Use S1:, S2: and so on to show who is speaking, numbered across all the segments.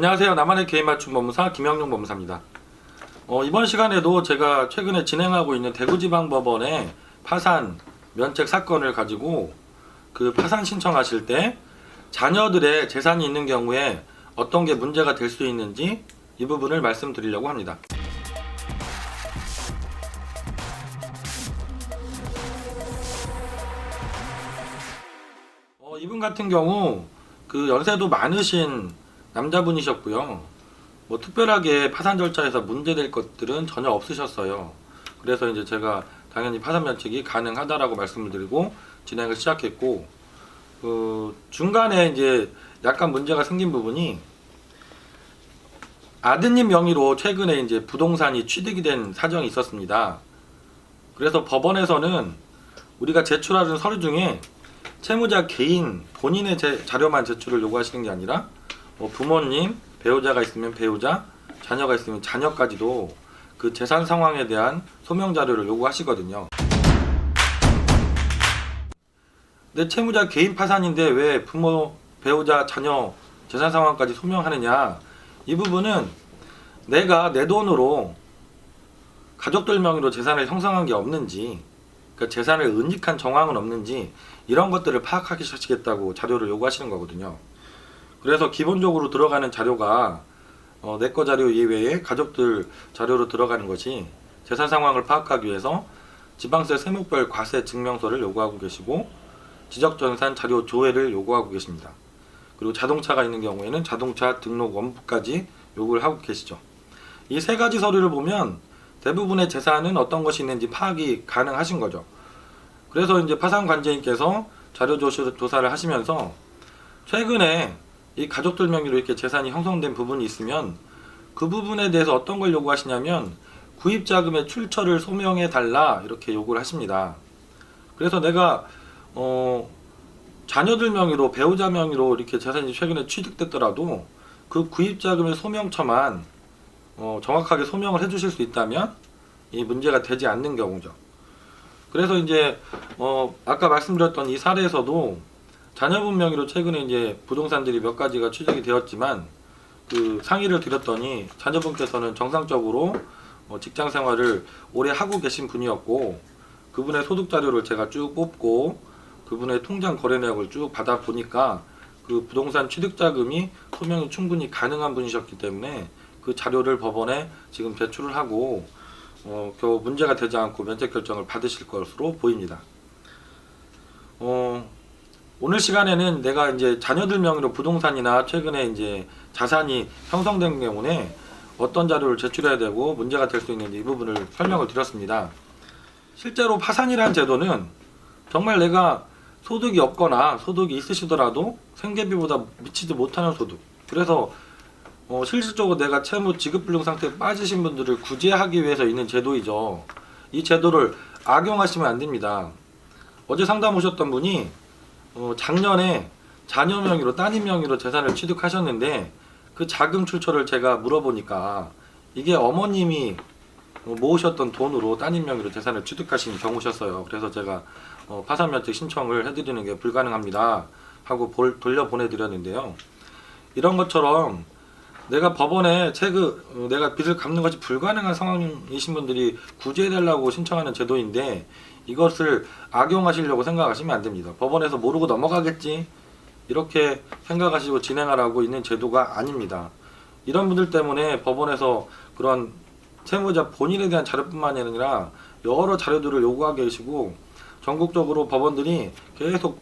S1: 안녕하세요. 나만의 개인 맞춤 법무사 김영용 법무사입니다. 이번 시간에도 제가 최근에 진행하고 있는 대구지방법원의 파산 면책 사건을 가지고 그 파산 신청하실 때 자녀들의 재산이 있는 경우에 어떤 게 문제가 될 수 있는지 이 부분을 말씀드리려고 합니다. 이분 같은 경우 그 연세도 많으신 남자분이셨고요. 뭐 특별하게 파산 절차에서 문제될 것들은 전혀 없으셨어요. 그래서 이제 제가 당연히 파산 면책이 가능하다라고 말씀을 드리고 진행을 시작했고, 중간에 이제 약간 문제가 생긴 부분이 아드님 명의로 최근에 이제 부동산이 취득이 된 사정이 있었습니다. 그래서 법원에서는 우리가 제출하는 서류 중에 채무자 개인 본인의 자료만 제출을 요구하시는 게 아니라 부모님, 배우자가 있으면 배우자, 자녀가 있으면 자녀까지도 그 재산 상황에 대한 소명 자료를 요구하시거든요. 근데 채무자 개인 파산인데 왜 부모, 배우자, 자녀 재산 상황까지 소명하느냐? 이 부분은 내가 내 돈으로 가족들 명의로 재산을 형성한 게 없는지, 그러니까 재산을 은닉한 정황은 없는지 이런 것들을 파악하시겠다고 자료를 요구하시는 거거든요. 그래서 기본적으로 들어가는 자료가 내 거 자료 이외에 가족들 자료로 들어가는 것이 재산 상황을 파악하기 위해서 지방세 세목별 과세 증명서를 요구하고 계시고 지적전산 자료 조회를 요구하고 계십니다. 그리고 자동차가 있는 경우에는 자동차 등록 원부까지 요구를 하고 계시죠. 이 세 가지 서류를 보면 대부분의 재산은 어떤 것이 있는지 파악이 가능하신 거죠. 그래서 이제 파산관제인께서 자료 조사를 하시면서 최근에 이 가족들 명의로 이렇게 재산이 형성된 부분이 있으면 그 부분에 대해서 어떤 걸 요구하시냐면 구입자금의 출처를 소명해 달라 이렇게 요구를 하십니다. 그래서 내가 자녀들 명의로 배우자 명의로 이렇게 재산이 최근에 취득됐더라도 그 구입자금의 소명처만 정확하게 소명을 해주실 수 있다면 이 문제가 되지 않는 경우죠. 그래서 이제 아까 말씀드렸던 이 사례에서도 자녀분 명의로 최근에 이제 부동산들이 몇 가지가 취득이 되었지만 그 상의를 드렸더니 자녀분께서는 정상적으로 직장 생활을 오래 하고 계신 분이었고 그분의 소득 자료를 제가 쭉 뽑고 그분의 통장 거래 내역을 쭉 받아 보니까 그 부동산 취득 자금이 소명이 충분히 가능한 분이셨기 때문에 그 자료를 법원에 지금 제출을 하고 겨우 문제가 되지 않고 면책 결정을 받으실 것으로 보입니다. 오늘 시간에는 내가 이제 자녀들 명의로 부동산이나 최근에 이제 자산이 형성된 경우에 어떤 자료를 제출해야 되고 문제가 될 수 있는지 이 부분을 설명을 드렸습니다. 실제로 파산이라는 제도는 정말 내가 소득이 없거나 소득이 있으시더라도 생계비보다 미치지 못하는 소득, 그래서 실질적으로 내가 채무 지급불능 상태에 빠지신 분들을 구제하기 위해서 있는 제도이죠. 이 제도를 악용하시면 안 됩니다. 어제 상담 오셨던 분이 작년에 자녀 명의로 따님 명의로 재산을 취득하셨는데 그 자금 출처를 제가 물어보니까 이게 어머님이 모으셨던 돈으로 따님 명의로 재산을 취득하신 경우셨어요. 그래서 제가 파산 면책 신청을 해드리는 게 불가능합니다 하고 돌려보내드렸는데요. 이런 것처럼 내가 법원에 내가 빚을 갚는 것이 불가능한 상황이신 분들이 구제해달라고 신청하는 제도인데 이것을 악용하시려고 생각하시면 안 됩니다. 법원에서 모르고 넘어가겠지 이렇게 생각하시고 진행하라고 있는 제도가 아닙니다. 이런 분들 때문에 법원에서 그런 채무자 본인에 대한 자료뿐만이 아니라 여러 자료들을 요구하게 계시고 전국적으로 법원들이 계속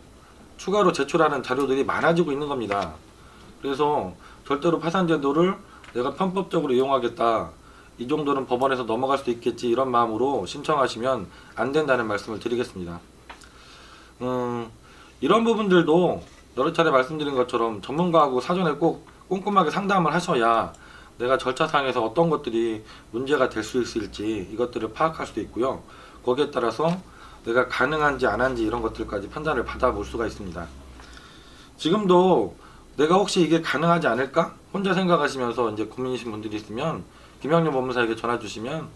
S1: 추가로 제출하는 자료들이 많아지고 있는 겁니다. 그래서 절대로 파산 제도를 내가 편법적으로 이용하겠다, 이 정도는 법원에서 넘어갈 수 있겠지 이런 마음으로 신청하시면 안 된다는 말씀을 드리겠습니다. 이런 부분들도 여러 차례 말씀드린 것처럼 전문가하고 사전에 꼭 꼼꼼하게 상담을 하셔야 내가 절차상에서 어떤 것들이 문제가 될 수 있을지 이것들을 파악할 수도 있고요. 거기에 따라서 내가 가능한지 안 한지 이런 것들까지 판단을 받아볼 수가 있습니다. 지금도 내가 혹시 이게 가능하지 않을까? 혼자 생각하시면서 이제 고민이신 분들이 있으면 김영용 법무사에게 전화 주시면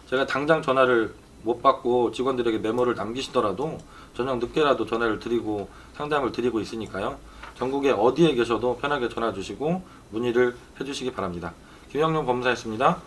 S1: 제가 당장 전화를 못 받고 직원들에게 메모를 남기시더라도 저녁 늦게라도 전화를 드리고 상담을 드리고 있으니까요. 전국에 어디에 계셔도 편하게 전화 주시고 문의를 해주시기 바랍니다. 김영룡 법무사였습니다.